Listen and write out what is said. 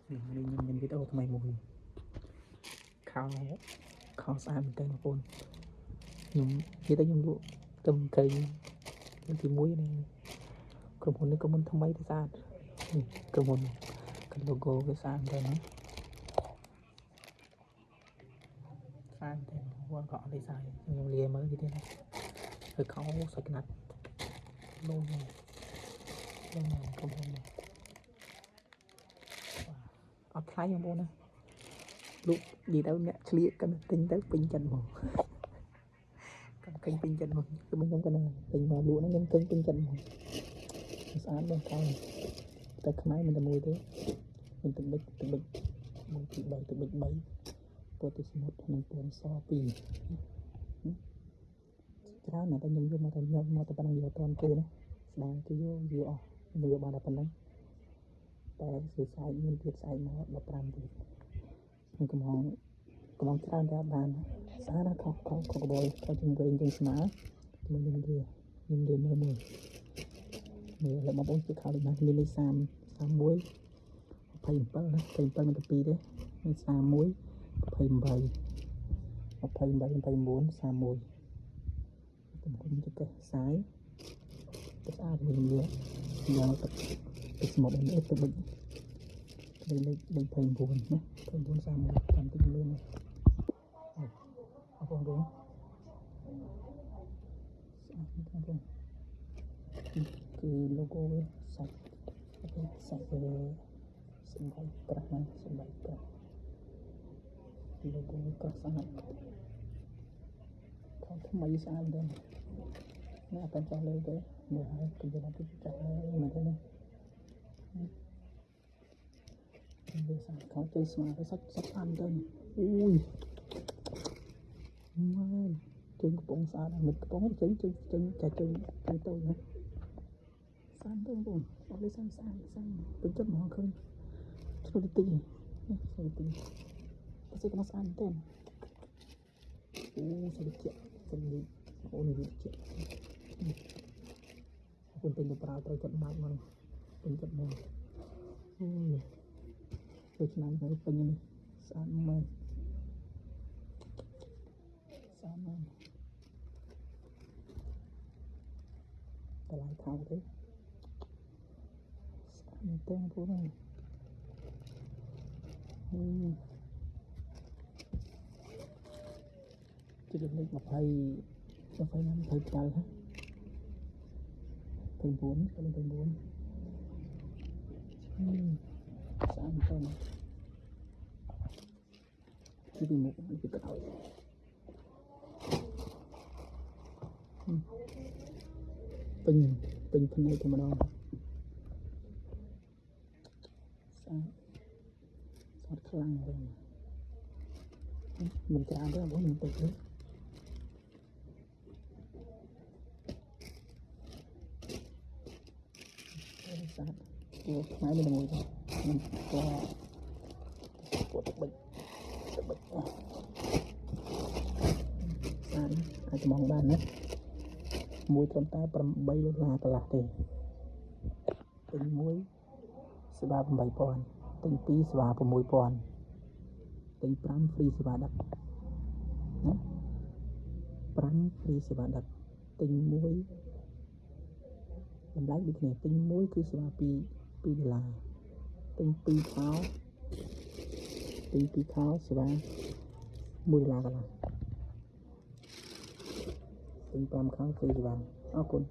នេះខ្ញុំមានវីដេអូថ្មីមួយខោស្អាតមែនតើបងប្អូនខ្ញុំនិយាយទៅខ្ញុំលក់ទៅកៃទី1នេះក្រុមហ៊ុននេះក្រុមហ៊ុនថ្មីទៅស្អាតក្រុមហ៊ុនគឺ logo វាស្អាតមែនតើស្អាតតែវត្តក៏អត់ទេស្អាតខ្ញុំលាមើលទីនេះហើយខោសាច់ក្នាត់នោះក្រុមហ៊ុនអត់ថ្លៃបងប្អូនណាលក់និយាយទៅអ្នកឆ្លៀកកាន់ទិញទៅពេញចិត្តហ្មងកាន់ពេញចិត្តហ្មងគឺខ្ញុំកាន់ទិញមកលក់ហ្នឹងខ្ញុំពេញចិត្តហ្មងស្អាតបងខោតែខ្មែរមិនតែមួយទេមានទឹកបិច1 2 3ទឹកបិច3ពណ៌ទឹកស្មុតនិងពណ៌ស2ច្រើនណាស់តែខ្ញុំយកមកតែប៉ុណ្ណឹងយកអត់ទាន់គេណាស្ដាយគេយកអស់ខ្ញុំយកបានតែប៉ុណ្ណឹងតែស្អែកមានទៀតស្អែកមក15ទៀតខ្ញុំកំងច្រើនតែអត់បានស្អាតណាស់ខុសកបយខុសជំងឺជាងស្មាខ្ញុំនិយាយមើលលើបងប្អូនជិះខោដូចណាមានលេខ31 27ណា27មិនទៅ2ទេមាន31 28 29 31ខ្ញុំចិត្តខ្សែទៅស្អាតវិញយកទឹកស្មុកនេះទឹកបិចលេខ29ណា29 31តាមទឹកលឿនអរគុណបងស្អាតណាស់បងគឺ logo វាសាច់សម្បែកក្រាស់ណាស់សម្បែកក្រាស់ logo ក្រាស់ស្អាតខោថ្មីស្អាតដែរណាអត់ចាស់លើទេមើលហើយគឺយកទៅចាស់លើមិនទេណាវាសាច់ខោជ័យស្មាសាច់ស្អាតដែរអូយម៉ែជើងកំប៉ុងស្អាតមិនកំប៉ុងជើងទៅណាស្អាតទៅបងអត់លេស្អាតពេញចិត្តមកឃើញឆ្លុះទីតែសិតមកស្អាតមែនអូស្អាតជាអូនេះវាជាคุณเป็นប្រើត្រូវចិត្តម៉ាច់មកពេញចិត្តមកអូយដូចឆ្នាំហើយពេញនេះស្អាតមែនតម្លៃថោកទេស្អាតមែនទេបងប្អូនជិះលេខ20ណា27ហ៎9ស្អាតមែនទេពីមុខពីក្រោយពេញភ្នែកតែម្ដងស្អាតខ្លាំងវិញមិនច្រើនទេបងមិនតិចទេស្អាតវាខ្មែរមានមួយទេមិនក៏ពួកទឹកបិចស្អាតអាចមองបានណាមួយត្រឹមតែ$8កន្លះទេទិញ1សេវា8000ទិញ2សេវា6000ទិញ5 free សេវាដឹកណា5 free សេវាដឹកទិញ1តម្លៃដូចគ្នាទិញ1គឺសេវា$2ទិញ2ខោសេវា$1កន្លះទិញ5ខោ free សេវាអរគុណ